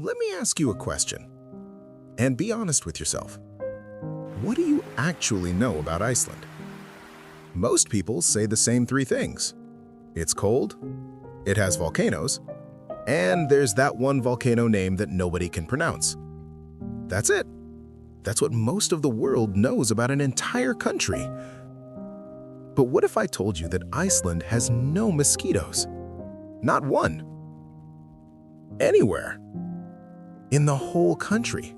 Let me ask you a question, and be honest with yourself. What do you actually know about Iceland? Most people say the same three things. It's cold, it has volcanoes, and there's that one volcano name that nobody can pronounce. That's it. That's what most of the world knows about an entire country. But what if I told you that Iceland has no mosquitoes? Not one. Anywhere. In the whole country.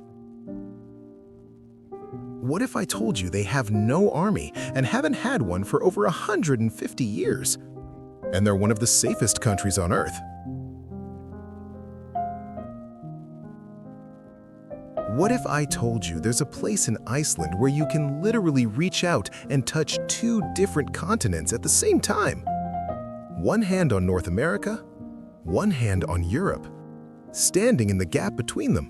What if I told you they have no army and haven't had one for over 150 years? And they're one of the safest countries on Earth. What if I told you there's a place in Iceland where you can literally reach out and touch two different continents at the same time? One hand on North America, one hand on Europe, standing in the gap between them.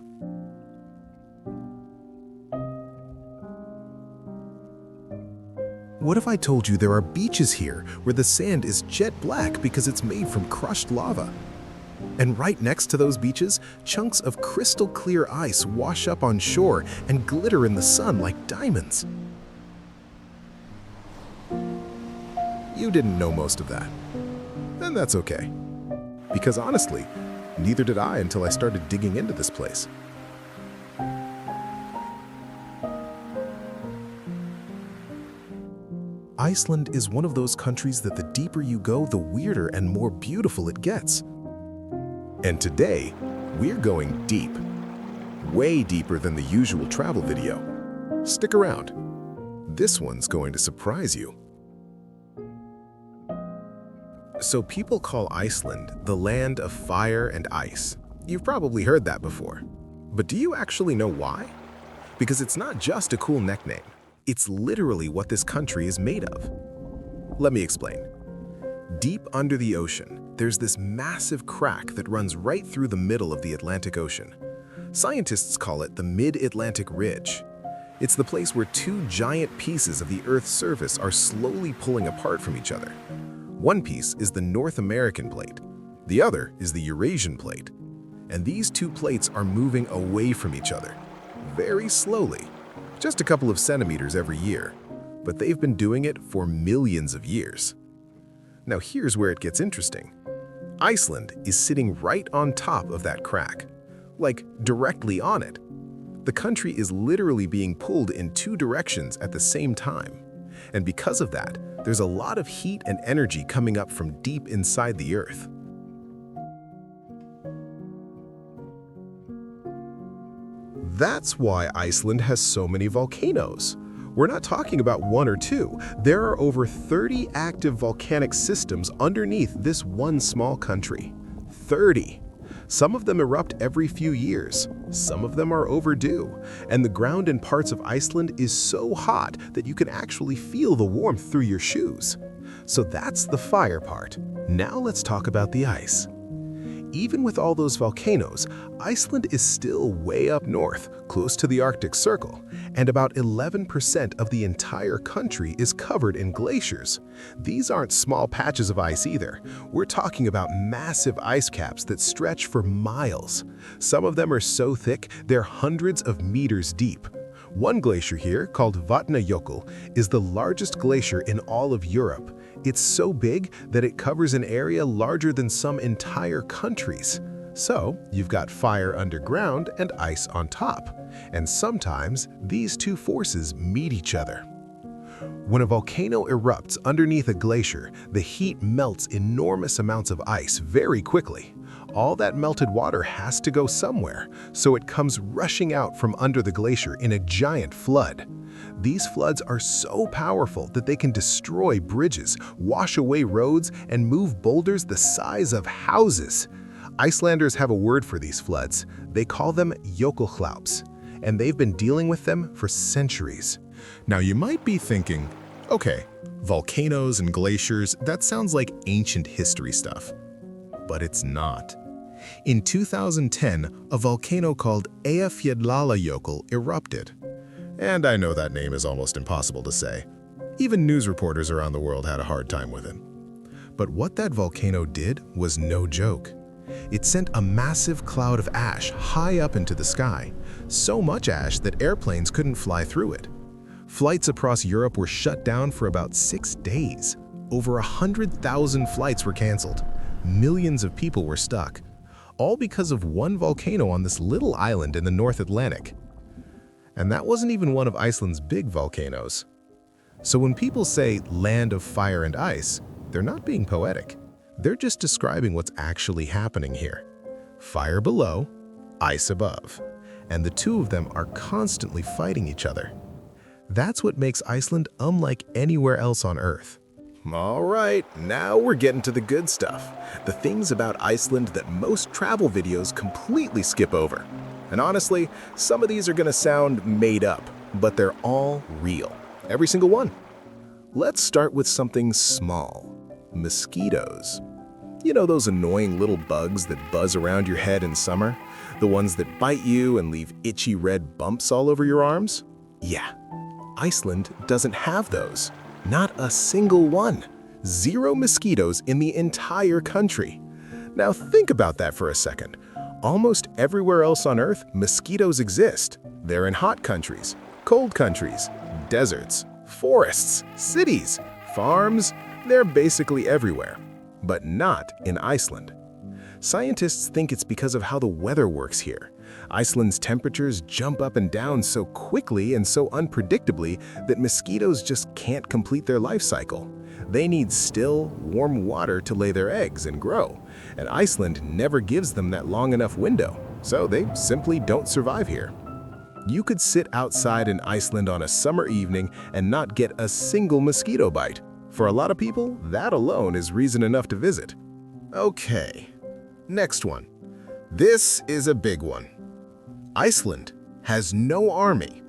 What if I told you there are beaches here where the sand is jet black because it's made from crushed lava? And right next to those beaches, chunks of crystal clear ice wash up on shore and glitter in the sun like diamonds. You didn't know most of that. And that's okay. Because honestly, neither did I until I started digging into this place. Iceland is one of those countries that the deeper you go, the weirder and more beautiful it gets. And today, we're going deep. Way deeper than the usual travel video. Stick around. This one's going to surprise you. So people call Iceland the land of fire and ice. You've probably heard that before. But do you actually know why? Because it's not just a cool nickname. It's literally what this country is made of. Let me explain. Deep under the ocean, there's this massive crack that runs right through the middle of the Atlantic Ocean. Scientists call it the Mid-Atlantic Ridge. It's the place where two giant pieces of the Earth's surface are slowly pulling apart from each other. One piece is the North American plate. The other is the Eurasian plate. And these two plates are moving away from each other, very slowly. Just a couple of centimeters every year, but they've been doing it for millions of years. Now here's where it gets interesting. Iceland is sitting right on top of that crack, like directly on it. The country is literally being pulled in two directions at the same time. And because of that, there's a lot of heat and energy coming up from deep inside the Earth. That's why Iceland has so many volcanoes. We're not talking about one or two. There are over 30 active volcanic systems underneath this one small country. 30. Some of them erupt every few years. Some of them are overdue. And the ground in parts of Iceland is so hot that you can actually feel the warmth through your shoes. So that's the fire part. Now let's talk about the ice. Even with all those volcanoes, Iceland is still way up north, close to the Arctic Circle, and about 11% of the entire country is covered in glaciers. These aren't small patches of ice either. We're talking about massive ice caps that stretch for miles. Some of them are so thick, they're hundreds of meters deep. One glacier here, called Vatnajökull, is the largest glacier in all of Europe. It's so big that it covers an area larger than some entire countries. So, you've got fire underground and ice on top. And sometimes, these two forces meet each other. When a volcano erupts underneath a glacier, the heat melts enormous amounts of ice very quickly. All that melted water has to go somewhere, so it comes rushing out from under the glacier in a giant flood. These floods are so powerful that they can destroy bridges, wash away roads, and move boulders the size of houses. Icelanders have a word for these floods. They call them jökulhlaups, and they've been dealing with them for centuries. Now you might be thinking, okay, volcanoes and glaciers, that sounds like ancient history stuff. But it's not. In 2010, a volcano called Eyjafjallajökull erupted. And I know that name is almost impossible to say. Even news reporters around the world had a hard time with it. But what that volcano did was no joke. It sent a massive cloud of ash high up into the sky, so much ash that airplanes couldn't fly through it. Flights across Europe were shut down for about 6 days. Over 100,000 flights were canceled. Millions of people were stuck, all because of one volcano on this little island in the North Atlantic. And that wasn't even one of Iceland's big volcanoes. So when people say land of fire and ice, they're not being poetic. They're just describing what's actually happening here. Fire below, ice above. And the two of them are constantly fighting each other. That's what makes Iceland unlike anywhere else on Earth. All right, now we're getting to the good stuff. The things about Iceland that most travel videos completely skip over. And honestly, some of these are gonna sound made up, but they're all real. Every single one. Let's start with something small. Mosquitoes. You know those annoying little bugs that buzz around your head in summer? The ones that bite you and leave itchy red bumps all over your arms? Yeah, Iceland doesn't have those. Not a single one. 0 mosquitoes in the entire country. Now think about that for a second. Almost everywhere else on Earth, mosquitoes exist. They're in hot countries, cold countries, deserts, forests, cities, farms. They're basically everywhere, but not in Iceland. Scientists think it's because of how the weather works here. Iceland's temperatures jump up and down so quickly and so unpredictably that mosquitoes just can't complete their life cycle. They need still, warm water to lay their eggs and grow, and Iceland never gives them that long enough window, so they simply don't survive here. You could sit outside in Iceland on a summer evening and not get a single mosquito bite. For a lot of people, that alone is reason enough to visit. Okay, next one. This is a big one. Iceland has no army,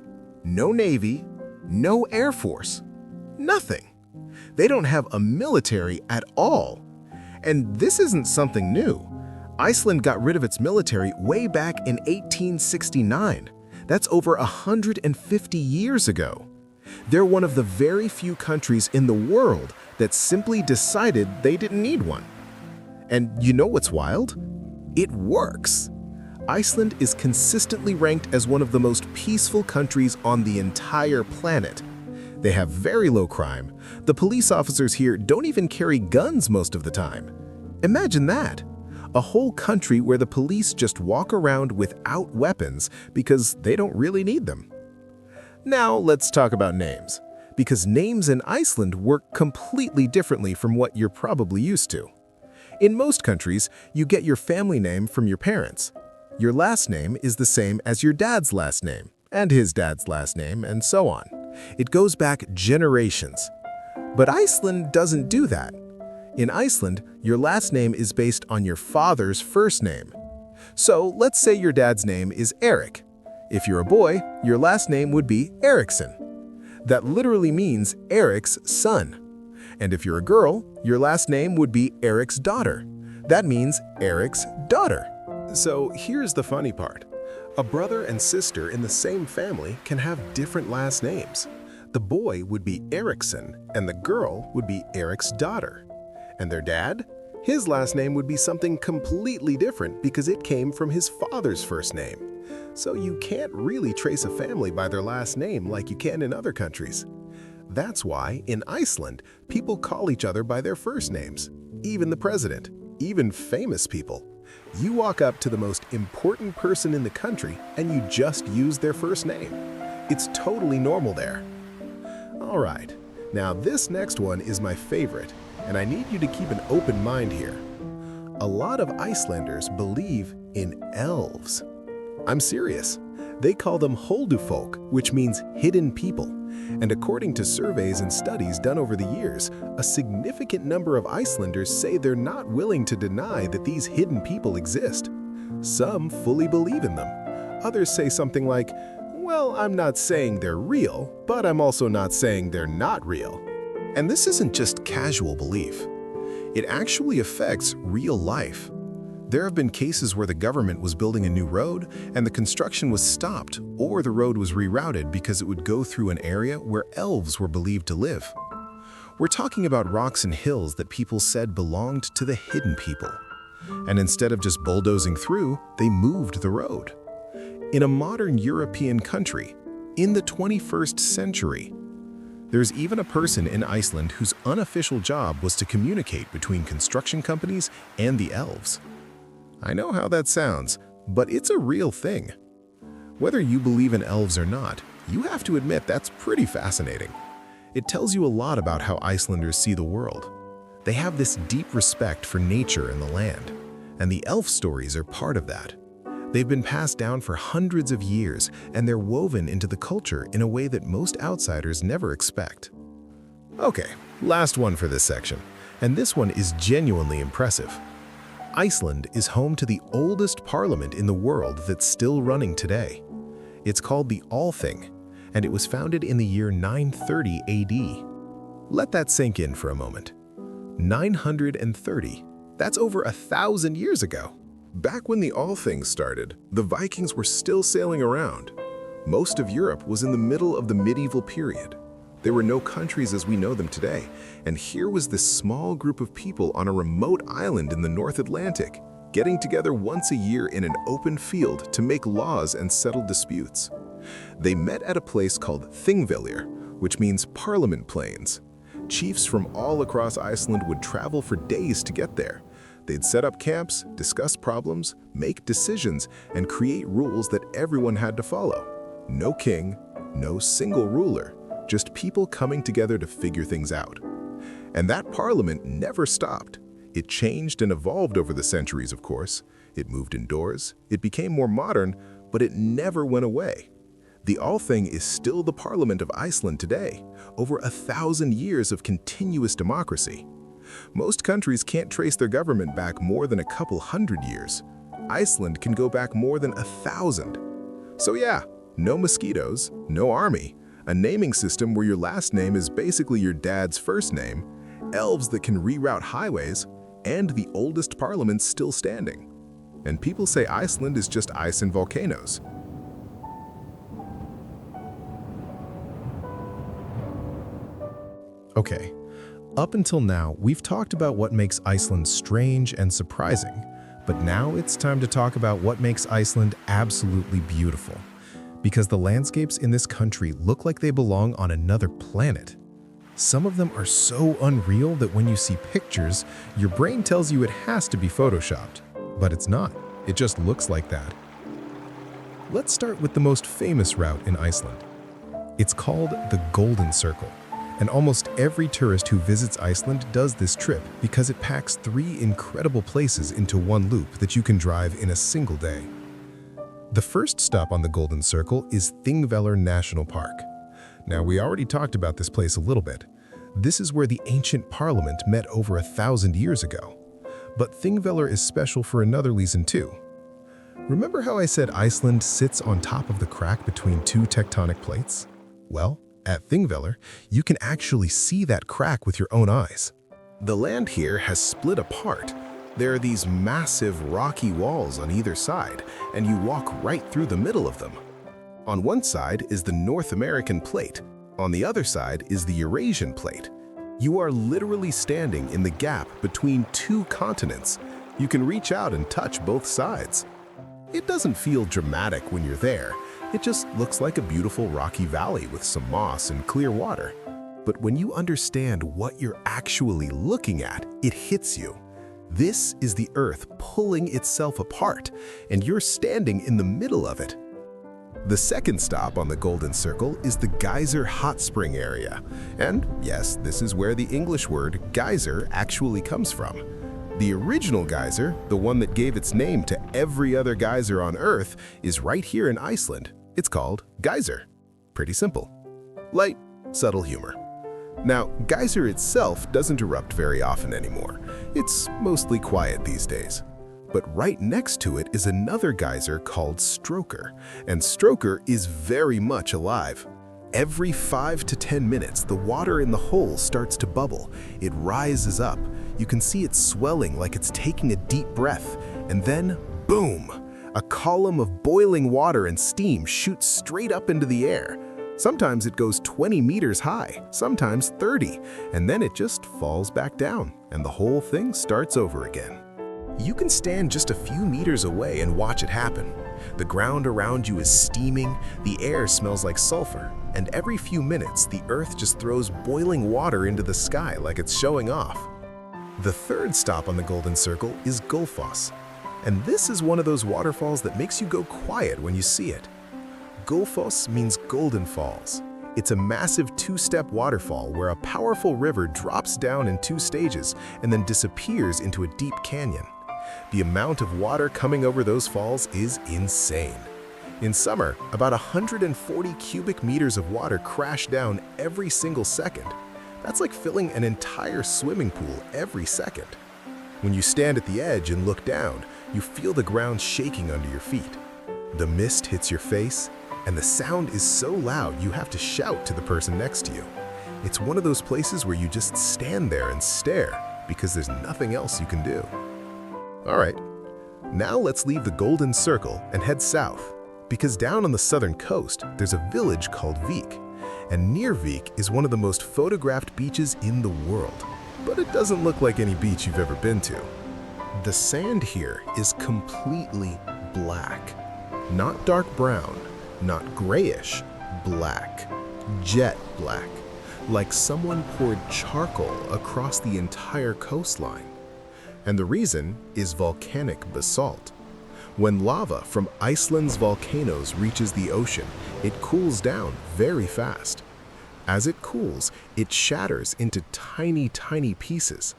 no navy, no air force, nothing. They don't have a military at all. And this isn't something new. Iceland got rid of its military way back in 1869. That's over 150 years ago. They're one of the very few countries in the world that simply decided they didn't need one. And you know what's wild? It works. Iceland is consistently ranked as one of the most peaceful countries on the entire planet. They have very low crime. The police officers here don't even carry guns most of the time. Imagine that. A whole country where the police just walk around without weapons because they don't really need them. Now let's talk about names, because names in Iceland work completely differently from what you're probably used to. In most countries, you get your family name from your parents. Your last name is the same as your dad's last name, and his dad's last name, and so on. It goes back generations. But Iceland doesn't do that. In Iceland, your last name is based on your father's first name. So let's say your dad's name is Eric. If you're a boy, your last name would be Eriksson. That literally means Eric's son. And if you're a girl, your last name would be Eric's daughter. That means Eric's daughter. So here's the funny part. A brother and sister in the same family can have different last names. The boy would be Eriksson, and the girl would be Eric's daughter. And their dad? His last name would be something completely different because it came from his father's first name. So you can't really trace a family by their last name like you can in other countries. That's why, in Iceland, people call each other by their first names. Even the president, even famous people. You walk up to the most important person in the country and you just use their first name. It's totally normal there. All right, now this next one is my favorite, and I need you to keep an open mind here. A lot of Icelanders believe in elves. I'm serious. They call them Holdufolk, which means hidden people. And according to surveys and studies done over the years, a significant number of Icelanders say they're not willing to deny that these hidden people exist. Some fully believe in them. Others say something like, well, I'm not saying they're real, but I'm also not saying they're not real. And this isn't just casual belief. It actually affects real life. There have been cases where the government was building a new road and the construction was stopped, or the road was rerouted because it would go through an area where elves were believed to live. We're talking about rocks and hills that people said belonged to the hidden people. And instead of just bulldozing through, they moved the road. In a modern European country, in the 21st century, there's even a person in Iceland whose unofficial job was to communicate between construction companies and the elves. I know how that sounds, but it's a real thing. Whether you believe in elves or not, you have to admit that's pretty fascinating. It tells you a lot about how Icelanders see the world. They have this deep respect for nature and the land, and the elf stories are part of that. They've been passed down for hundreds of years, and they're woven into the culture in a way that most outsiders never expect. Okay, last one for this section, and this one is genuinely impressive. Iceland is home to the oldest parliament in the world that's still running today. It's called the Althing, and it was founded in the year 930 AD. Let that sink in for a moment. 930, that's over 1,000 years ago. Back when the Althing started, the Vikings were still sailing around. Most of Europe was in the middle of the medieval period. There were no countries as we know them today, and here was this small group of people on a remote island in the North Atlantic, getting together once a year in an open field to make laws and settle disputes. They met at a place called Þingvellir, which means Parliament Plains. Chiefs from all across Iceland would travel for days to get there. They'd set up camps, discuss problems, make decisions, and create rules that everyone had to follow. No king, no single ruler, just people coming together to figure things out. And that parliament never stopped. It changed and evolved over the centuries, of course. It moved indoors, it became more modern, but it never went away. The Althing is still the parliament of Iceland today, over 1,000 years of continuous democracy. Most countries can't trace their government back more than a couple hundred years. Iceland can go back more than 1,000. So yeah, no mosquitoes, no army, a naming system where your last name is basically your dad's first name, elves that can reroute highways, and the oldest parliament still standing. And people say Iceland is just ice and volcanoes. Okay. Up until now, we've talked about what makes Iceland strange and surprising, but now it's time to talk about what makes Iceland absolutely beautiful. Because the landscapes in this country look like they belong on another planet. Some of them are so unreal that when you see pictures, your brain tells you it has to be photoshopped. But it's not. It just looks like that. Let's start with the most famous route in Iceland. It's called the Golden Circle. And almost every tourist who visits Iceland does this trip because it packs 3 incredible places into one loop that you can drive in a single day. The first stop on the Golden Circle is Þingvellir National Park. Now, we already talked about this place a little bit. This is where the ancient parliament met over 1,000 years ago. But Þingvellir is special for another reason too. Remember how I said Iceland sits on top of the crack between 2 tectonic plates? Well, at Þingvellir, you can actually see that crack with your own eyes. The land here has split apart. There are these massive rocky walls on either side, and you walk right through the middle of them. On one side is the North American plate. On the other side is the Eurasian plate. You are literally standing in the gap between 2 continents. You can reach out and touch both sides. It doesn't feel dramatic when you're there. It just looks like a beautiful rocky valley with some moss and clear water. But when you understand what you're actually looking at, it hits you. This is the Earth pulling itself apart, and you're standing in the middle of it. The second stop on the Golden Circle is the Geyser Hot Spring area. And yes, this is where the English word geyser actually comes from. The original geyser, the one that gave its name to every other geyser on Earth, is right here in Iceland. It's called geyser. Pretty simple. Light, subtle humor. Now, geyser itself doesn't erupt very often anymore. It's mostly quiet these days. But right next to it is another geyser called Stroker, and Stroker is very much alive. Every 5 to 10 minutes, the water in the hole starts to bubble. It rises up. You can see it swelling like it's taking a deep breath, and then, boom! A column of boiling water and steam shoots straight up into the air. Sometimes it goes 20 meters high, sometimes 30, and then it just falls back down, and the whole thing starts over again. You can stand just a few meters away and watch it happen. The ground around you is steaming, the air smells like sulfur, and every few minutes the earth just throws boiling water into the sky like it's showing off. The third stop on the Golden Circle is Gullfoss, and this is one of those waterfalls that makes you go quiet when you see it. Gullfoss means Golden Falls. It's a massive two-step waterfall where a powerful river drops down in two stages and then disappears into a deep canyon. The amount of water coming over those falls is insane. In summer, about 140 cubic meters of water crash down every single second. That's like filling an entire swimming pool every second. When you stand at the edge and look down, you feel the ground shaking under your feet. The mist hits your face, and the sound is so loud you have to shout to the person next to you. It's one of those places where you just stand there and stare because there's nothing else you can do. All right, now let's leave the Golden Circle and head south, because down on the southern coast, there's a village called Vik, and near Vik is one of the most photographed beaches in the world. But it doesn't look like any beach you've ever been to. The sand here is completely black. Not dark brown, not grayish, black, jet black, like someone poured charcoal across the entire coastline. And the reason is volcanic basalt. When lava from Iceland's volcanoes reaches the ocean, it cools down very fast. As it cools, it shatters into tiny, tiny pieces.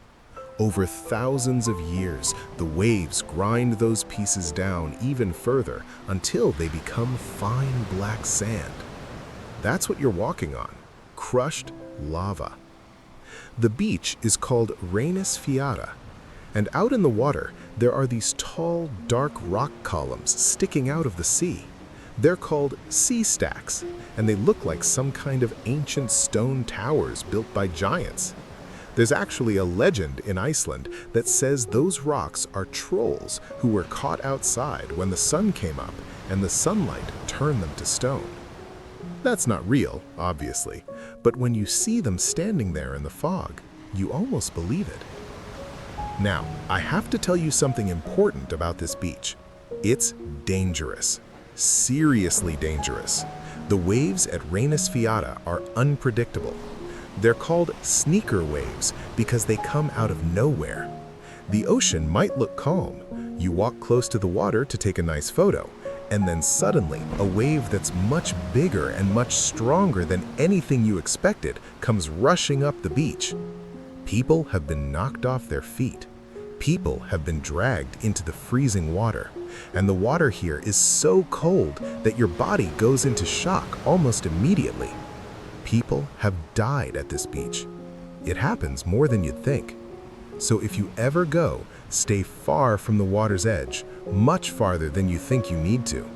Over thousands of years, the waves grind those pieces down even further until they become fine black sand. That's what you're walking on, crushed lava. The beach is called Reynisfjara, and out in the water, there are these tall, dark rock columns sticking out of the sea. They're called sea stacks, and they look like some kind of ancient stone towers built by giants. There's actually a legend in Iceland that says those rocks are trolls who were caught outside when the sun came up and the sunlight turned them to stone. That's not real, obviously, but when you see them standing there in the fog, you almost believe it. Now, I have to tell you something important about this beach. It's dangerous. Seriously dangerous. The waves at Reynisfjara are unpredictable. They're called sneaker waves because they come out of nowhere. The ocean might look calm. You walk close to the water to take a nice photo, and then suddenly a wave that's much bigger and much stronger than anything you expected comes rushing up the beach. People have been knocked off their feet. People have been dragged into the freezing water, and the water here is so cold that your body goes into shock almost immediately. People have died at this beach. It happens more than you'd think. So if you ever go, stay far from the water's edge, much farther than you think you need to.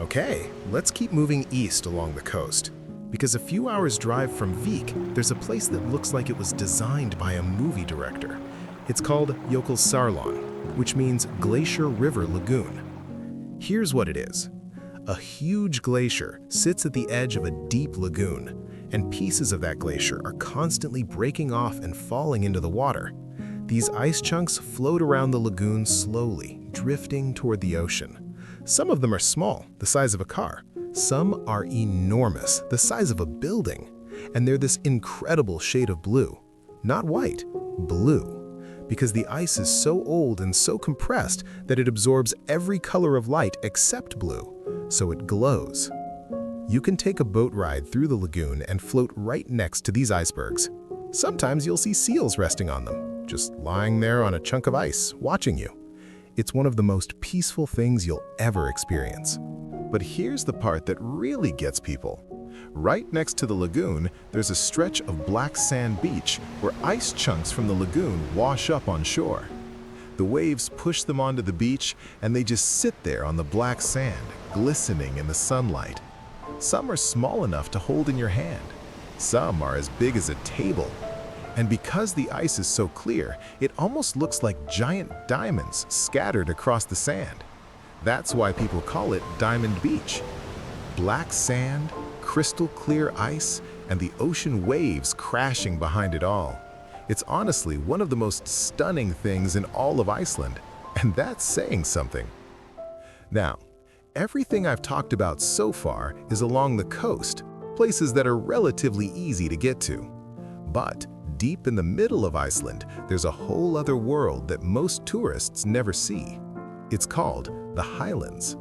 Okay, let's keep moving east along the coast. Because a few hours' drive from Vik, there's a place that looks like it was designed by a movie director. It's called Jökulsárlón, which means Glacier River Lagoon. Here's what it is. A huge glacier sits at the edge of a deep lagoon, and pieces of that glacier are constantly breaking off and falling into the water. These ice chunks float around the lagoon slowly, drifting toward the ocean. Some of them are small, the size of a car. Some are enormous, the size of a building. And they're this incredible shade of blue. Not white, blue. Because the ice is so old and so compressed that it absorbs every color of light except blue, so it glows. You can take a boat ride through the lagoon and float right next to these icebergs. Sometimes you'll see seals resting on them, just lying there on a chunk of ice, watching you. It's one of the most peaceful things you'll ever experience. But here's the part that really gets people. Right next to the lagoon, there's a stretch of black sand beach where ice chunks from the lagoon wash up on shore. The waves push them onto the beach, and they just sit there on the black sand, glistening in the sunlight. Some are small enough to hold in your hand. Some are as big as a table. And because the ice is so clear, it almost looks like giant diamonds scattered across the sand. That's why people call it Diamond Beach. Black sand, crystal clear ice, and the ocean waves crashing behind it all. It's honestly one of the most stunning things in all of Iceland. And that's saying something. Now, everything I've talked about so far is along the coast, places that are relatively easy to get to. But deep in the middle of Iceland, there's a whole other world that most tourists never see. It's called the Highlands.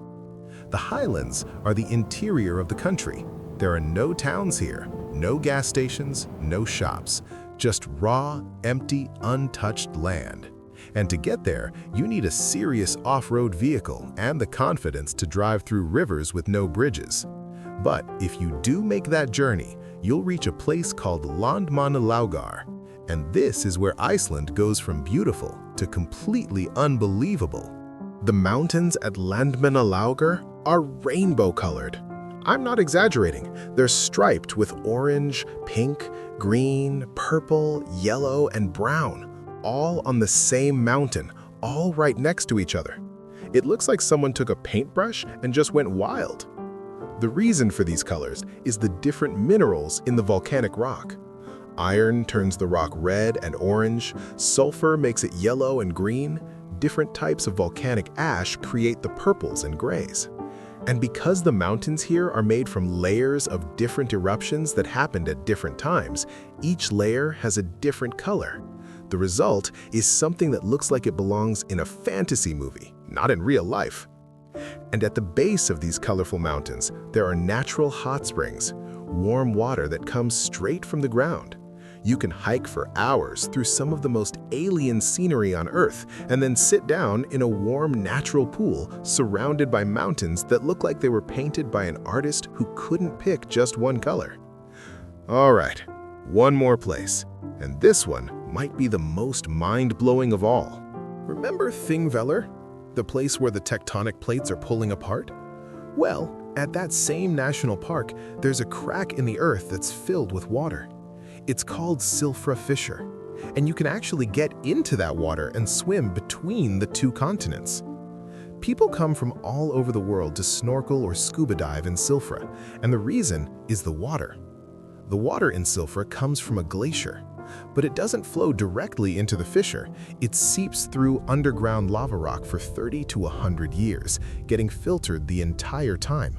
The Highlands are the interior of the country. There are no towns here, no gas stations, no shops, just raw, empty, untouched land. And to get there, you need a serious off-road vehicle and the confidence to drive through rivers with no bridges. But if you do make that journey, you'll reach a place called Landmannalaugar. And this is where Iceland goes from beautiful to completely unbelievable. The mountains at Landmannalaugar are rainbow-colored. I'm not exaggerating. They're striped with orange, pink, green, purple, yellow, and brown, all on the same mountain, all right next to each other. It looks like someone took a paintbrush and just went wild. The reason for these colors is the different minerals in the volcanic rock. Iron turns the rock red and orange, sulfur makes it yellow and green, different types of volcanic ash create the purples and grays. And because the mountains here are made from layers of different eruptions that happened at different times, each layer has a different color. The result is something that looks like it belongs in a fantasy movie, not in real life. And at the base of these colorful mountains, there are natural hot springs, warm water that comes straight from the ground. You can hike for hours through some of the most alien scenery on Earth and then sit down in a warm natural pool surrounded by mountains that look like they were painted by an artist who couldn't pick just one color. All right, one more place, and this one might be the most mind-blowing of all. Remember Þingvellir, the place where the tectonic plates are pulling apart? Well, at that same national park, there's a crack in the earth that's filled with water. It's called Silfra Fissure, and you can actually get into that water and swim between the two continents. People come from all over the world to snorkel or scuba dive in Silfra, and the reason is the water. The water in Silfra comes from a glacier, but it doesn't flow directly into the fissure. It seeps through underground lava rock for 30 to 100 years, getting filtered the entire time.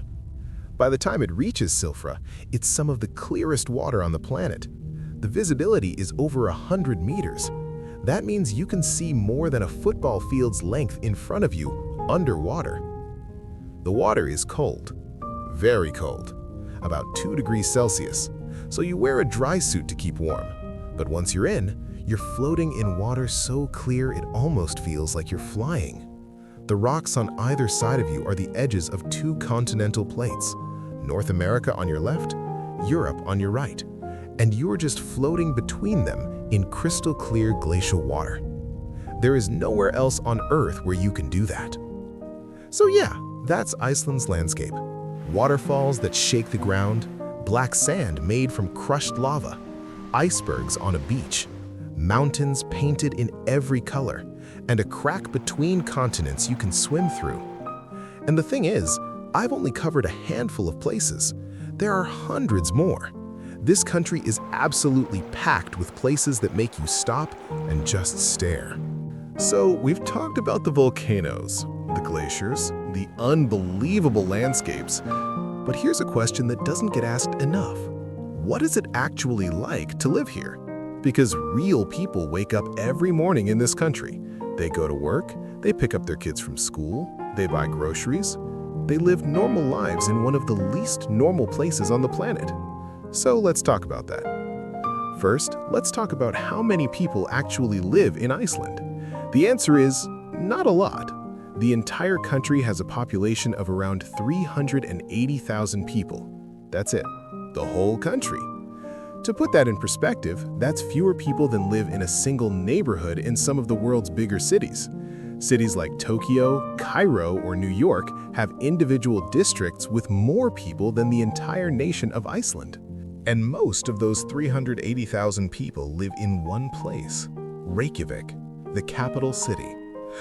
By the time it reaches Silfra, it's some of the clearest water on the planet. The visibility is over 100 meters. That means you can see more than a football field's length in front of you underwater. The water is cold, very cold, about 2 degrees Celsius, so you wear a dry suit to keep warm. But once you're in, you're floating in water so clear it almost feels like you're flying. The rocks on either side of you are the edges of 2 continental plates, North America on your left, Europe on your right, and you're just floating between them in crystal clear glacial water. There is nowhere else on Earth where you can do that. So yeah, that's Iceland's landscape. Waterfalls that shake the ground, black sand made from crushed lava, icebergs on a beach, mountains painted in every color, and a crack between continents you can swim through. And the thing is, I've only covered a handful of places. There are hundreds more. This country is absolutely packed with places that make you stop and just stare. So we've talked about the volcanoes, the glaciers, the unbelievable landscapes. But here's a question that doesn't get asked enough. What is it actually like to live here? Because real people wake up every morning in this country. They go to work, they pick up their kids from school, they buy groceries. They live normal lives in one of the least normal places on the planet. So let's talk about that. First, let's talk about how many people actually live in Iceland. The answer is not a lot. The entire country has a population of around 380,000 people. That's it, the whole country. To put that in perspective, that's fewer people than live in a single neighborhood in some of the world's bigger cities. Cities like Tokyo, Cairo, or New York have individual districts with more people than the entire nation of Iceland. And most of those 380,000 people live in one place, Reykjavik, the capital city.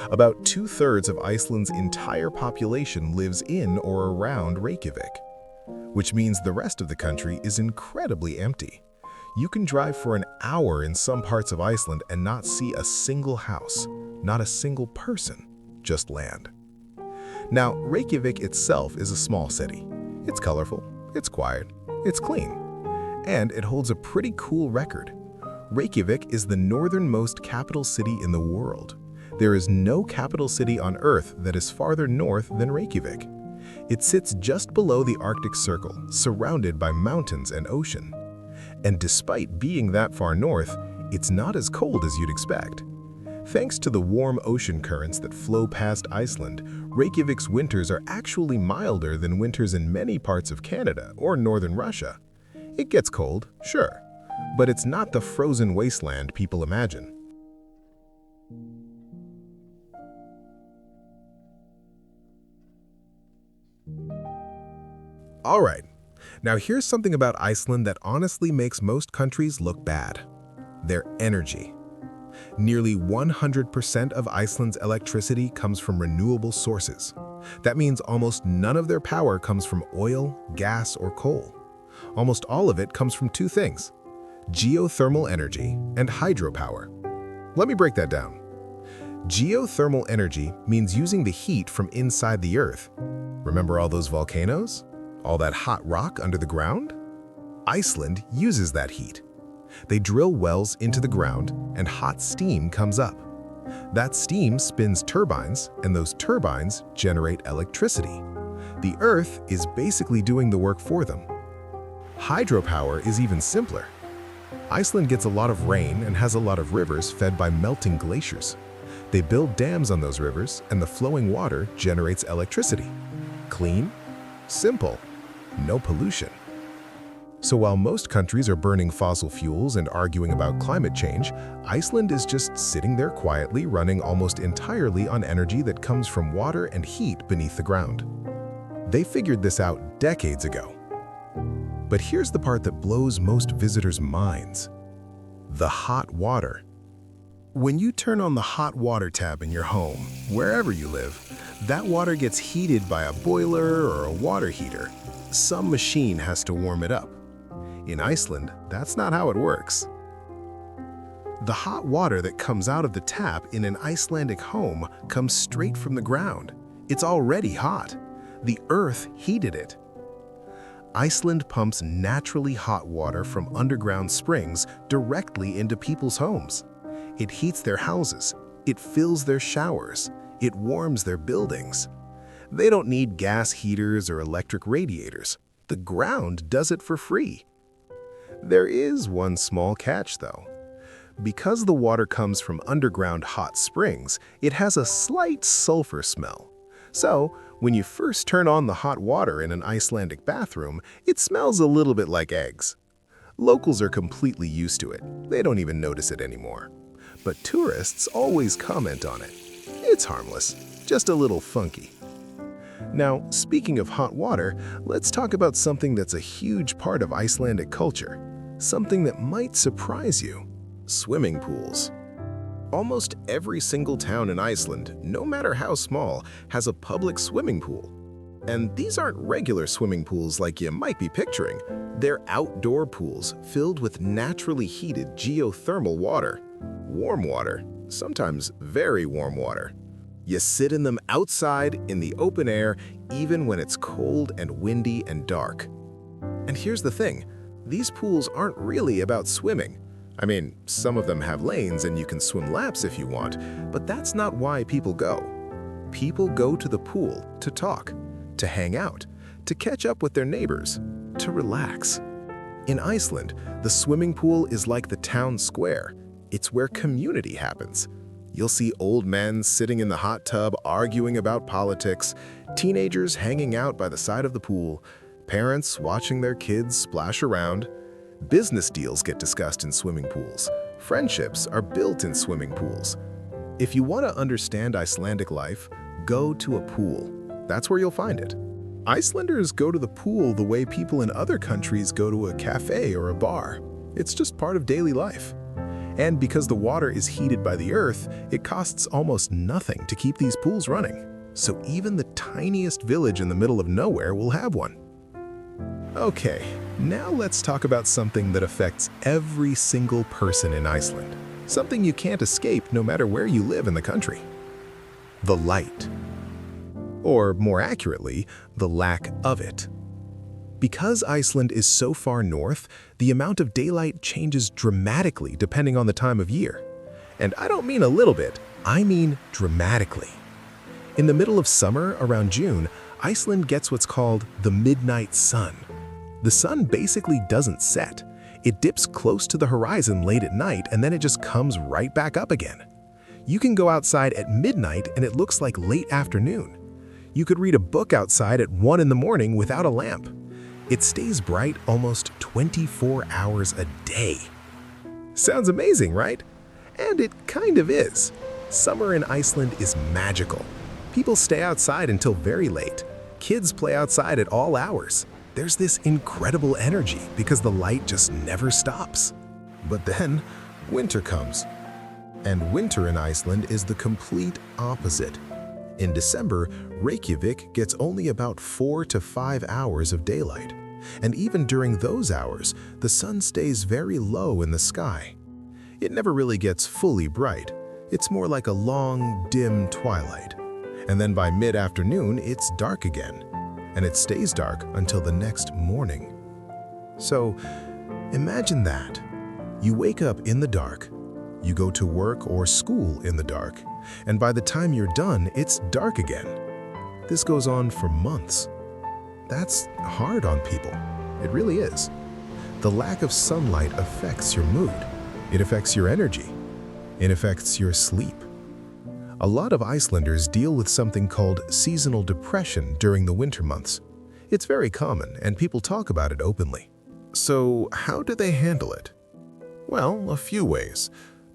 About 2/3 of Iceland's entire population lives in or around Reykjavik, which means the rest of the country is incredibly empty. You can drive for an hour in some parts of Iceland and not see a single house, not a single person. just land. Now, Reykjavik itself is a small city. It's colorful, it's quiet, it's clean, and it holds a pretty cool record. Reykjavik is the northernmost capital city in the world. There is no capital city on Earth that is farther north than Reykjavik. It sits just below the Arctic Circle, surrounded by mountains and ocean. And despite being that far north, it's not as cold as you'd expect. Thanks to the warm ocean currents that flow past Iceland, Reykjavik's winters are actually milder than winters in many parts of Canada or northern Russia. It gets cold, sure, but it's not the frozen wasteland people imagine. All right, now here's something about Iceland that honestly makes most countries look bad. Their energy. Nearly 100% of Iceland's electricity comes from renewable sources. That means almost none of their power comes from oil, gas, or coal. Almost all of it comes from two things: geothermal energy and hydropower. Let me break that down. Geothermal energy means using the heat from inside the earth. Remember all those volcanoes? All that hot rock under the ground? Iceland uses that heat. They drill wells into the ground and hot steam comes up. That steam spins turbines, and those turbines generate electricity. The earth is basically doing the work for them. Hydropower is even simpler. Iceland gets a lot of rain and has a lot of rivers fed by melting glaciers. They build dams on those rivers, and the flowing water generates electricity. Clean, simple, no pollution. So while most countries are burning fossil fuels and arguing about climate change, Iceland is just sitting there quietly, running almost entirely on energy that comes from water and heat beneath the ground. They figured this out decades ago. But here's the part that blows most visitors' minds: the hot water. When you turn on the hot water tap in your home, wherever you live, that water gets heated by a boiler or a water heater. Some machine has to warm it up. In Iceland, that's not how it works. The hot water that comes out of the tap in an Icelandic home comes straight from the ground. It's already hot. The earth heated it. Iceland pumps naturally hot water from underground springs directly into people's homes. It heats their houses, it fills their showers, it warms their buildings. They don't need gas heaters or electric radiators. The ground does it for free. There is one small catch, though. Because the water comes from underground hot springs, it has a slight sulfur smell. So, when you first turn on the hot water in an Icelandic bathroom, it smells a little bit like eggs. Locals are completely used to it. They don't even notice it anymore. But tourists always comment on it. It's harmless, just a little funky. Now, speaking of hot water, let's talk about something that's a huge part of Icelandic culture. Something that might surprise you: swimming pools. Almost every single town in Iceland, no matter how small, has a public swimming pool. And these aren't regular swimming pools like you might be picturing. They're outdoor pools filled with naturally heated geothermal water. Warm water, sometimes very warm water. You sit in them outside in the open air, even when it's cold and windy and dark. And here's the thing, these pools aren't really about swimming. I mean, some of them have lanes and you can swim laps if you want, but that's not why people go. People go to the pool to talk, to hang out, to catch up with their neighbors, to relax. In Iceland, the swimming pool is like the town square. It's where community happens. You'll see old men sitting in the hot tub arguing about politics, teenagers hanging out by the side of the pool, parents watching their kids splash around. Business deals get discussed in swimming pools. Friendships are built in swimming pools. If you want to understand Icelandic life, go to a pool. That's where you'll find it. Icelanders go to the pool the way people in other countries go to a cafe or a bar. It's just part of daily life. And because the water is heated by the earth, it costs almost nothing to keep these pools running. So even the tiniest village in the middle of nowhere will have one. Okay, now let's talk about something that affects every single person in Iceland. Something you can't escape no matter where you live in the country. the light. Or more accurately, the lack of it. Because Iceland is so far north, the amount of daylight changes dramatically depending on the time of year. And I don't mean a little bit, I mean dramatically. In the middle of summer, around June, Iceland gets what's called the midnight sun. The sun basically doesn't set. It dips close to the horizon late at night and then it just comes right back up again. You can go outside at midnight and it looks like late afternoon. You could read a book outside at 1 in the morning without a lamp. It stays bright almost 24 hours a day. Sounds amazing, right? And it kind of is. Summer in Iceland is magical. People stay outside until very late. Kids play outside at all hours. There's this incredible energy because the light just never stops. But then, winter comes. And winter in Iceland is the complete opposite. In December, Reykjavik gets only about 4 to 5 hours of daylight. And even during those hours, the sun stays very low in the sky. It never really gets fully bright. It's more like a long, dim twilight. And then by mid-afternoon, it's dark again. And it stays dark until the next morning. So, imagine that. You wake up in the dark, you go to work or school in the dark, and by the time you're done, it's dark again. This goes on for months. That's hard on people. It really is. The lack of sunlight affects your mood. It affects your energy. It affects your sleep. A lot of Icelanders deal with something called seasonal depression during the winter months. It's very common, and people talk about it openly. So, how do they handle it? Well, a few ways.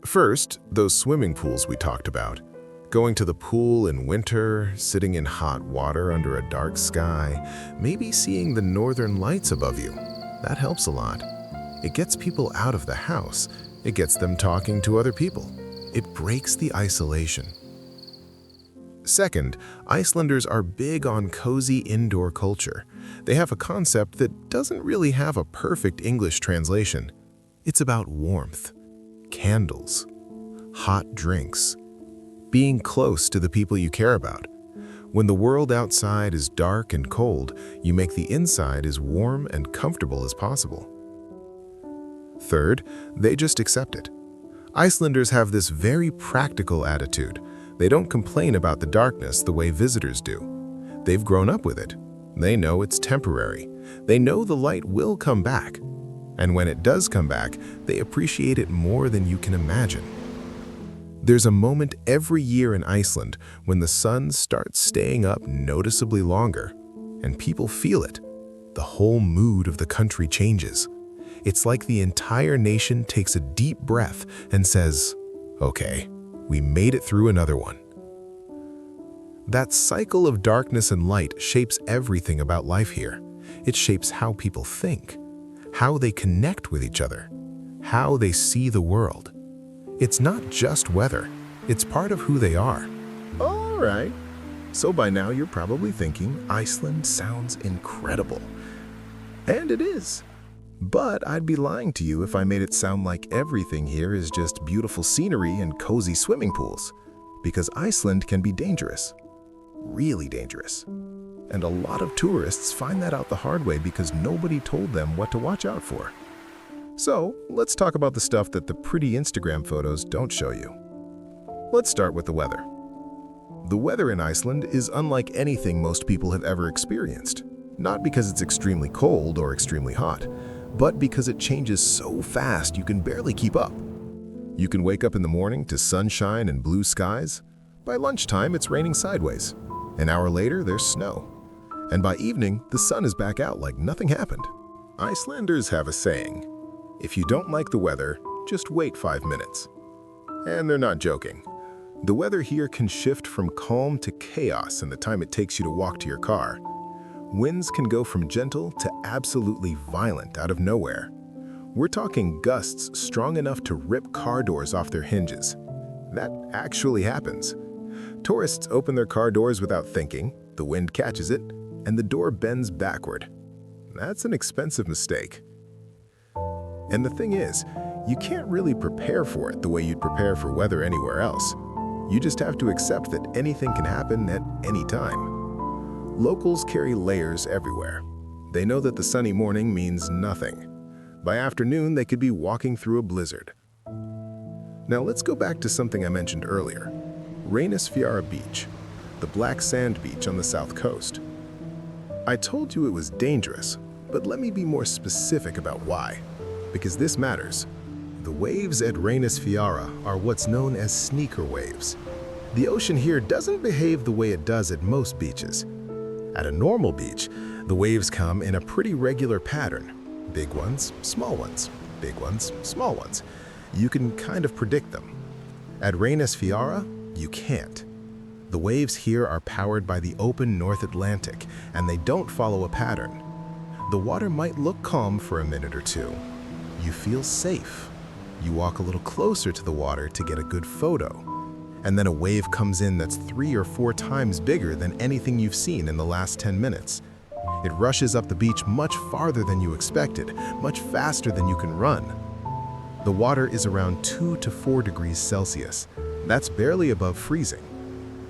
First, those swimming pools we talked about. Going to the pool in winter, sitting in hot water under a dark sky, maybe seeing the northern lights above you. That helps a lot. It gets people out of the house. It gets them talking to other people. It breaks the isolation. Second, Icelanders are big on cozy indoor culture. They have a concept that doesn't really have a perfect English translation. It's about warmth, candles, hot drinks, being close to the people you care about. When the world outside is dark and cold, you make the inside as warm and comfortable as possible. Third, they just accept it. Icelanders have this very practical attitude. They don't complain about the darkness the way visitors do. They've grown up with it. They know it's temporary. They know the light will come back. And when it does come back, they appreciate it more than you can imagine. There's a moment every year in Iceland when the sun starts staying up noticeably longer, and people feel it. The whole mood of the country changes. It's like the entire nation takes a deep breath and says, "Okay, we made it through another one." That cycle of darkness and light shapes everything about life here. It shapes how people think, how they connect with each other, how they see the world. It's not just weather, it's part of who they are. All right. So by now you're probably thinking Iceland sounds incredible. And it is. But I'd be lying to you if I made it sound like everything here is just beautiful scenery and cozy swimming pools. Because Iceland can be dangerous. Really dangerous. And a lot of tourists find that out the hard way because nobody told them what to watch out for. So, let's talk about the stuff that the pretty Instagram photos don't show you. Let's start with the weather. The weather in Iceland is unlike anything most people have ever experienced. Not because it's extremely cold or extremely hot, but because it changes so fast you can barely keep up. You can wake up in the morning to sunshine and blue skies. By lunchtime, it's raining sideways. An hour later, there's snow. And by evening, the sun is back out like nothing happened. Icelanders have a saying, if you don't like the weather, just wait 5 minutes. And they're not joking. The weather here can shift from calm to chaos in the time it takes you to walk to your car. Winds can go from gentle to absolutely violent out of nowhere. We're talking gusts strong enough to rip car doors off their hinges. That actually happens. Tourists open their car doors without thinking, the wind catches it, and the door bends backward. That's an expensive mistake. And the thing is, you can't really prepare for it the way you'd prepare for weather anywhere else. You just have to accept that anything can happen at any time. Locals carry layers everywhere. They know that the sunny morning means nothing. By afternoon, they could be walking through a blizzard. Now let's go back to something I mentioned earlier. Reynisfjara Beach, the black sand beach on the south coast. I told you it was dangerous, but let me be more specific about why, because this matters. The waves at Reynisfjara are what's known as sneaker waves. The ocean here doesn't behave the way it does at most beaches. At a normal beach, the waves come in a pretty regular pattern. Big ones, small ones, big ones, small ones. You can kind of predict them. At Reynisfjara, you can't. The waves here are powered by the open North Atlantic, and they don't follow a pattern. The water might look calm for a minute or two. You feel safe. You walk a little closer to the water to get a good photo. And then a wave comes in that's 3 or 4 times bigger than anything you've seen in the last 10 minutes. It rushes up the beach much farther than you expected, much faster than you can run. The water is around 2 to 4 degrees Celsius. That's barely above freezing.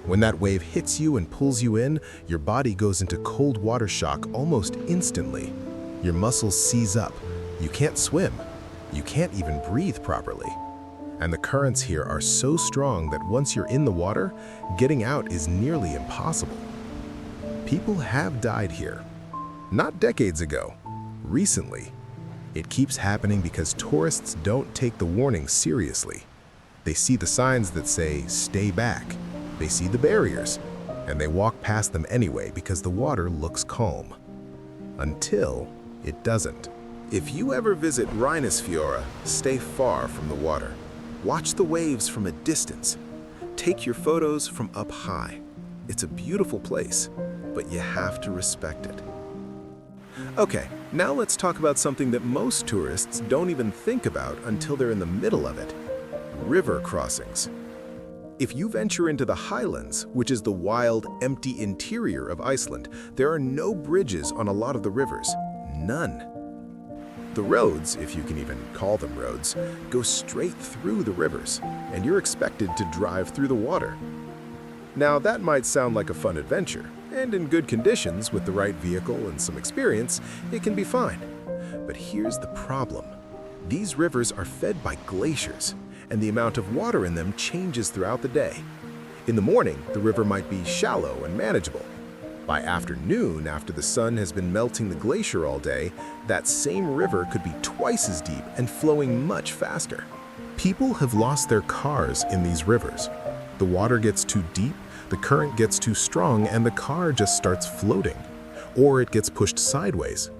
When that wave hits you and pulls you in, your body goes into cold water shock almost instantly. Your muscles seize up. You can't swim. You can't even breathe properly. And the currents here are so strong that once you're in the water, getting out is nearly impossible. People have died here. Not decades ago, recently. It keeps happening because tourists don't take the warnings seriously. They see the signs that say, "Stay back." They see the barriers, and they walk past them anyway because the water looks calm. Until it doesn't. If you ever visit Reynisfjara, stay far from the water. Watch the waves from a distance. Take your photos from up high. It's a beautiful place, but you have to respect it. Okay, now let's talk about something that most tourists don't even think about until they're in the middle of it. River crossings. If you venture into the highlands, which is the wild, empty interior of Iceland, there are no bridges on a lot of the rivers. None. The roads, if you can even call them roads, go straight through the rivers, and you're expected to drive through the water. Now, that might sound like a fun adventure, and in good conditions with the right vehicle and some experience, it can be fine. But here's the problem. These rivers are fed by glaciers, and the amount of water in them changes throughout the day. In the morning, the river might be shallow and manageable. By afternoon, after the sun has been melting the glacier all day, that same river could be twice as deep and flowing much faster. People have lost their cars in these rivers. The water gets too deep, the current gets too strong, and the car just starts floating. Or it gets pushed sideways.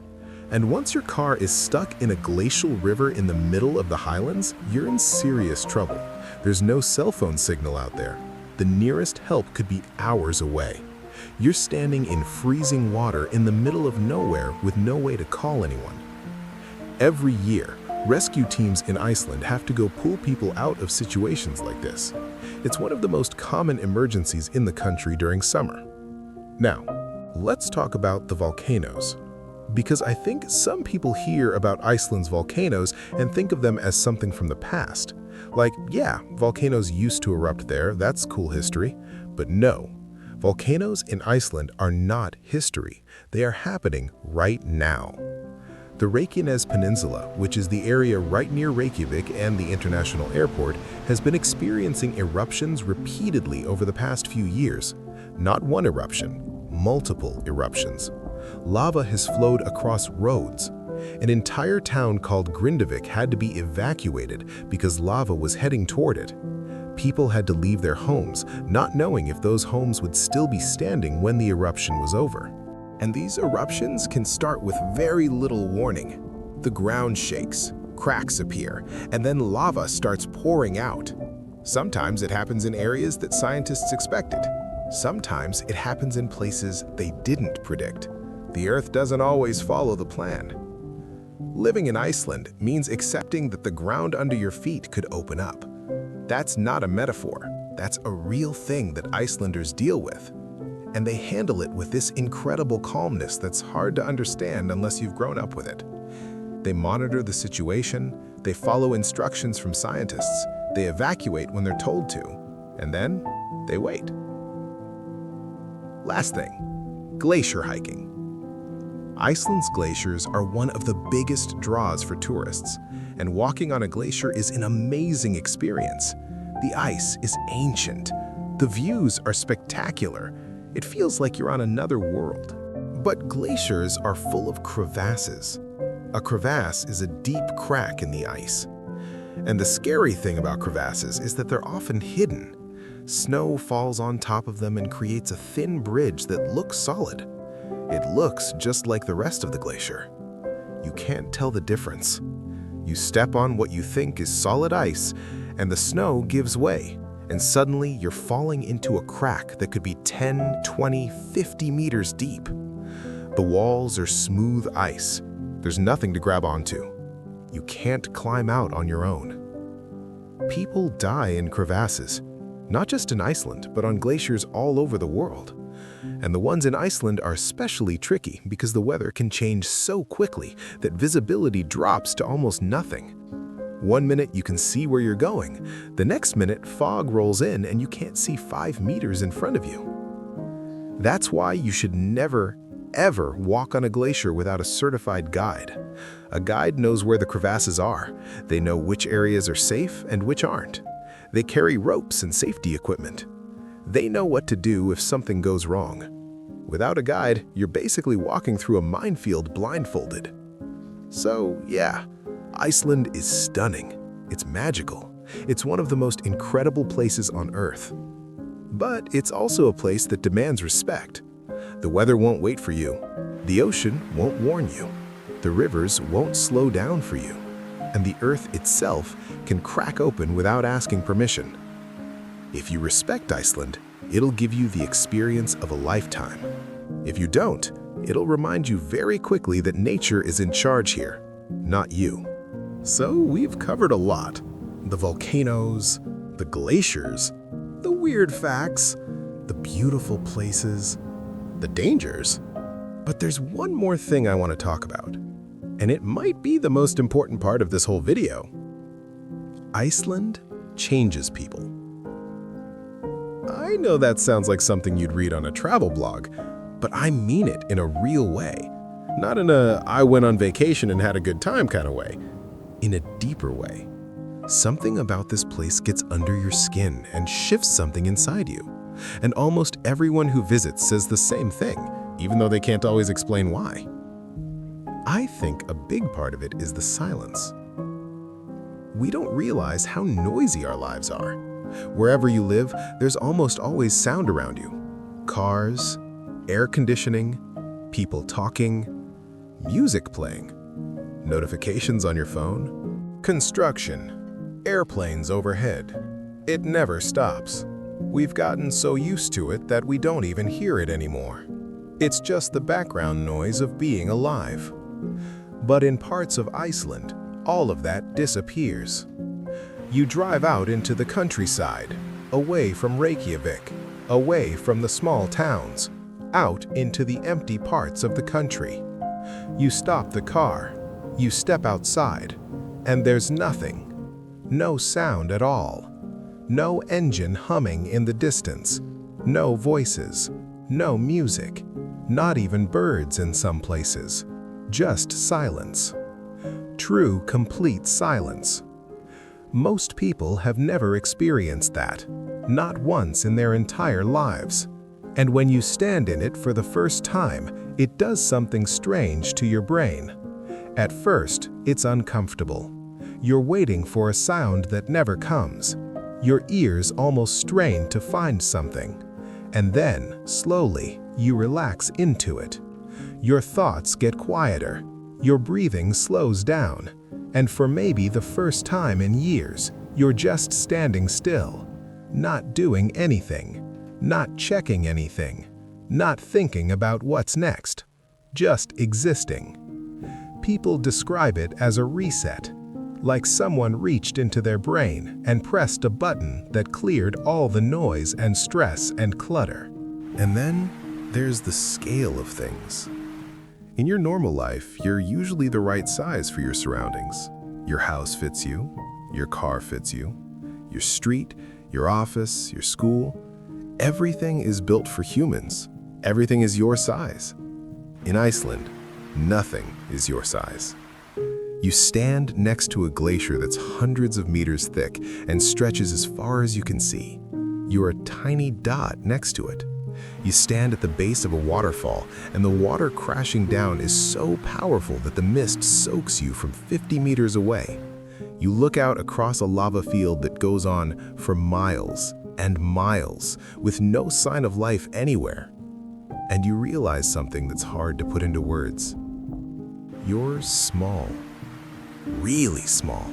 And once your car is stuck in a glacial river in the middle of the highlands, you're in serious trouble. There's no cell phone signal out there. The nearest help could be hours away. You're standing in freezing water in the middle of nowhere with no way to call anyone. Every year, rescue teams in Iceland have to go pull people out of situations like this. It's one of the most common emergencies in the country during summer. Now, let's talk about the volcanoes. Because I think some people hear about Iceland's volcanoes and think of them as something from the past. Like, yeah, volcanoes used to erupt there, that's cool history. But no, volcanoes in Iceland are not history. They are happening right now. The Reykjanes Peninsula, which is the area right near Reykjavik and the international airport, has been experiencing eruptions repeatedly over the past few years. Not one eruption, multiple eruptions. Lava has flowed across roads. An entire town called Grindavik had to be evacuated because lava was heading toward it. People had to leave their homes, not knowing if those homes would still be standing when the eruption was over. And these eruptions can start with very little warning. The ground shakes, cracks appear, and then lava starts pouring out. Sometimes it happens in areas that scientists expected. Sometimes it happens in places they didn't predict. The Earth doesn't always follow the plan. Living in Iceland means accepting that the ground under your feet could open up. That's not a metaphor. That's a real thing that Icelanders deal with. And they handle it with this incredible calmness that's hard to understand unless you've grown up with it. They monitor the situation, they follow instructions from scientists, they evacuate when they're told to, and then they wait. Last thing, glacier hiking. Iceland's glaciers are one of the biggest draws for tourists, and walking on a glacier is an amazing experience. The ice is ancient. The views are spectacular. It feels like you're on another world. But glaciers are full of crevasses. A crevasse is a deep crack in the ice. And the scary thing about crevasses is that they're often hidden. Snow falls on top of them and creates a thin bridge that looks solid. It looks just like the rest of the glacier. You can't tell the difference. You step on what you think is solid ice, and the snow gives way, and suddenly you're falling into a crack that could be 10, 20, 50 meters deep. The walls are smooth ice. There's nothing to grab onto. You can't climb out on your own. People die in crevasses, not just in Iceland, but on glaciers all over the world. And the ones in Iceland are especially tricky because the weather can change so quickly that visibility drops to almost nothing. One minute you can see where you're going, the next minute fog rolls in and you can't see 5 meters in front of you. That's why you should never, ever walk on a glacier without a certified guide. A guide knows where the crevasses are. They know which areas are safe and which aren't. They carry ropes and safety equipment. They know what to do if something goes wrong. Without a guide, you're basically walking through a minefield blindfolded. So, yeah, Iceland is stunning. It's magical. It's one of the most incredible places on Earth. But it's also a place that demands respect. The weather won't wait for you. The ocean won't warn you. The rivers won't slow down for you. And the Earth itself can crack open without asking permission. If you respect Iceland, it'll give you the experience of a lifetime. If you don't, it'll remind you very quickly that nature is in charge here, not you. So we've covered a lot. The volcanoes, the glaciers, the weird facts, the beautiful places, the dangers. But there's one more thing I want to talk about, and it might be the most important part of this whole video. Iceland changes people. I know that sounds like something you'd read on a travel blog, but I mean it in a real way. Not in a I went on vacation and had a good time kind of way. In a deeper way. Something about this place gets under your skin and shifts something inside you. And almost everyone who visits says the same thing, even though they can't always explain why. I think a big part of it is the silence. We don't realize how noisy our lives are. Wherever you live, there's almost always sound around you. Cars, air conditioning, people talking, music playing, notifications on your phone, construction, airplanes overhead. It never stops. We've gotten so used to it that we don't even hear it anymore. It's just the background noise of being alive. But in parts of Iceland, all of that disappears. You drive out into the countryside, away from Reykjavik, away from the small towns, out into the empty parts of the country. You stop the car, you step outside, and there's nothing. No sound at all. No engine humming in the distance. No voices. No music. Not even birds in some places. Just silence. True, complete silence. Most people have never experienced that, not once in their entire lives. And when you stand in it for the first time, it does something strange to your brain. At first, it's uncomfortable. You're waiting for a sound that never comes. Your ears almost strain to find something. And then, slowly, you relax into it. Your thoughts get quieter. Your breathing slows down. And for maybe the first time in years, you're just standing still, not doing anything, not checking anything, not thinking about what's next, just existing. People describe it as a reset, like someone reached into their brain and pressed a button that cleared all the noise and stress and clutter. And then there's the scale of things. In your normal life, you're usually the right size for your surroundings. Your house fits you, your car fits you, your street, your office, your school. Everything is built for humans. Everything is your size. In Iceland, nothing is your size. You stand next to a glacier that's hundreds of meters thick and stretches as far as you can see. You're a tiny dot next to it. You stand at the base of a waterfall, and the water crashing down is so powerful that the mist soaks you from 50 meters away. You look out across a lava field that goes on for miles and miles, with no sign of life anywhere. And you realize something that's hard to put into words. You're small. Really small.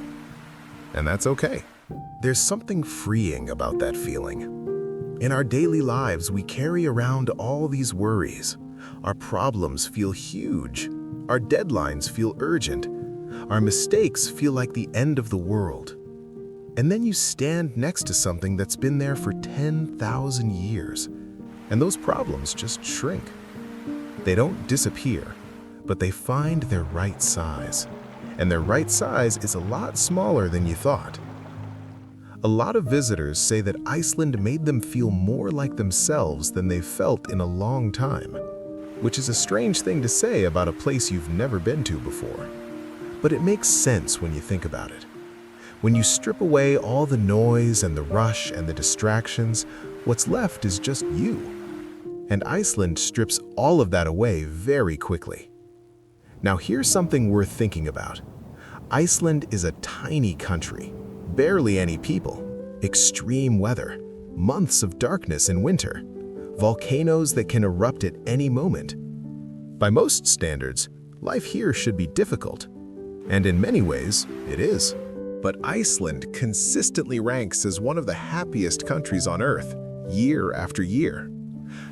And that's okay. There's something freeing about that feeling. In our daily lives, we carry around all these worries. Our problems feel huge. Our deadlines feel urgent. Our mistakes feel like the end of the world. And then you stand next to something that's been there for 10,000 years, and those problems just shrink. They don't disappear, but they find their right size. And their right size is a lot smaller than you thought. A lot of visitors say that Iceland made them feel more like themselves than they've felt in a long time, which is a strange thing to say about a place you've never been to before. But it makes sense when you think about it. When you strip away all the noise and the rush and the distractions, what's left is just you. And Iceland strips all of that away very quickly. Now here's something worth thinking about. Iceland is a tiny country. Barely any people, extreme weather, months of darkness in winter, volcanoes that can erupt at any moment. By most standards, life here should be difficult, and in many ways, it is. But Iceland consistently ranks as one of the happiest countries on Earth, year after year.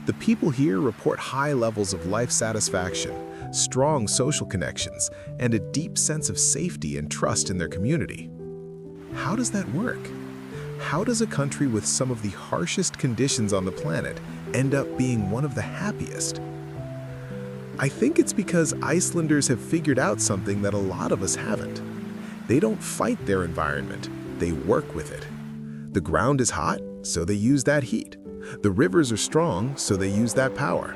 The people here report high levels of life satisfaction, strong social connections, and a deep sense of safety and trust in their community. How does that work? How does a country with some of the harshest conditions on the planet end up being one of the happiest? I think it's because Icelanders have figured out something that a lot of us haven't. They don't fight their environment, they work with it. The ground is hot, so they use that heat. The rivers are strong, so they use that power.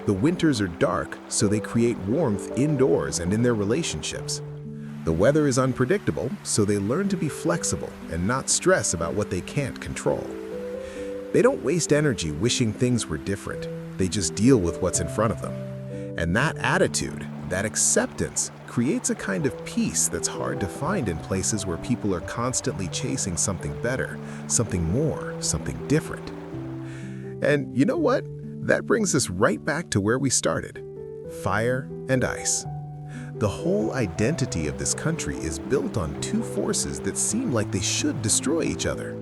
The winters are dark, so they create warmth indoors and in their relationships. The weather is unpredictable, so they learn to be flexible and not stress about what they can't control. They don't waste energy wishing things were different. They just deal with what's in front of them. And that attitude, that acceptance, creates a kind of peace that's hard to find in places where people are constantly chasing something better, something more, something different. And you know what? That brings us right back to where we started. Fire and ice. The whole identity of this country is built on two forces that seem like they should destroy each other.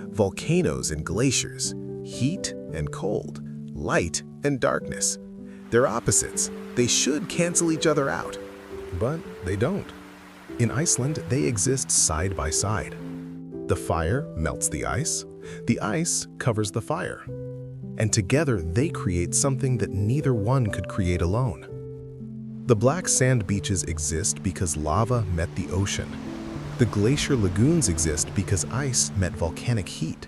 Volcanoes and glaciers, heat and cold, light and darkness. They're opposites. They should cancel each other out. But they don't. In Iceland, they exist side by side. The fire melts the ice covers the fire. And together they create something that neither one could create alone. The black sand beaches exist because lava met the ocean. The glacier lagoons exist because ice met volcanic heat.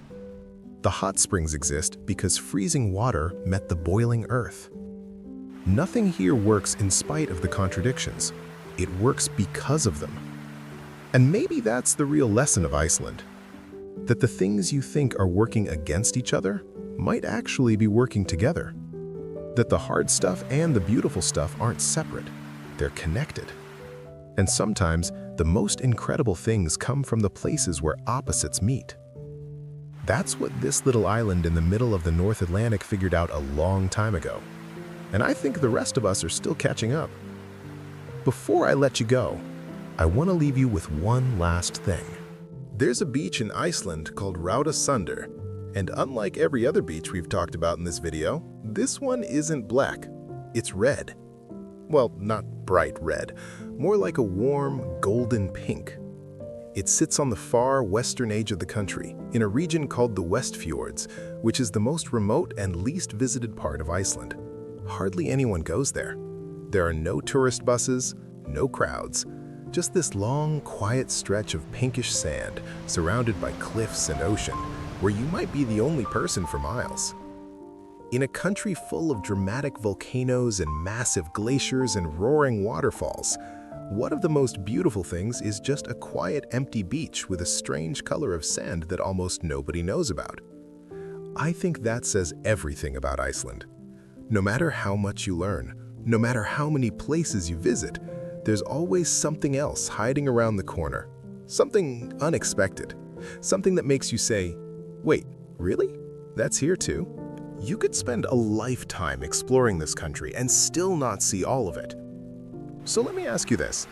The hot springs exist because freezing water met the boiling earth. Nothing here works in spite of the contradictions. It works because of them. And maybe that's the real lesson of Iceland. That the things you think are working against each other might actually be working together. That the hard stuff and the beautiful stuff aren't separate. They're connected. And sometimes, the most incredible things come from the places where opposites meet. That's what this little island in the middle of the North Atlantic figured out a long time ago. And I think the rest of us are still catching up. Before I let you go, I want to leave you with one last thing. There's a beach in Iceland called Raudasundur, and unlike every other beach we've talked about in this video, this one isn't black, it's red. Well, not bright red, more like a warm golden pink. It sits on the far western edge of the country, in a region called the Westfjords, which is the most remote and least visited part of Iceland. Hardly anyone goes there. There are no tourist buses, no crowds, just this long, quiet stretch of pinkish sand surrounded by cliffs and ocean, where you might be the only person for miles. In a country full of dramatic volcanoes and massive glaciers and roaring waterfalls, one of the most beautiful things is just a quiet, empty beach with a strange color of sand that almost nobody knows about. I think that says everything about Iceland. No matter how much you learn, no matter how many places you visit, there's always something else hiding around the corner. Something unexpected. Something that makes you say, wait, really? That's here too? You could spend a lifetime exploring this country and still not see all of it. So let me ask you this.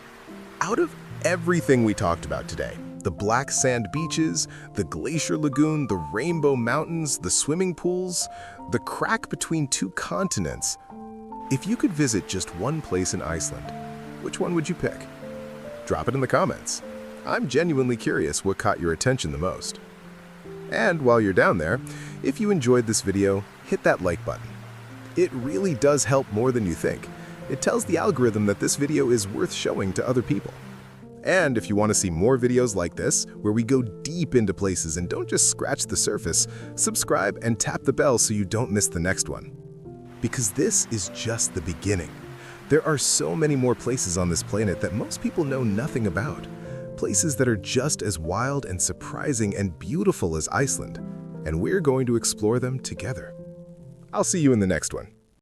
Out of everything we talked about today, the black sand beaches, the glacier lagoon, the rainbow mountains, the swimming pools, the crack between two continents, if you could visit just one place in Iceland, which one would you pick? Drop it in the comments. I'm genuinely curious what caught your attention the most. And while you're down there, if you enjoyed this video, hit that like button. It really does help more than you think. It tells the algorithm that this video is worth showing to other people. And if you want to see more videos like this, where we go deep into places and don't just scratch the surface, subscribe and tap the bell so you don't miss the next one. Because this is just the beginning. There are so many more places on this planet that most people know nothing about. Places that are just as wild and surprising and beautiful as Iceland. And we're going to explore them together. I'll see you in the next one.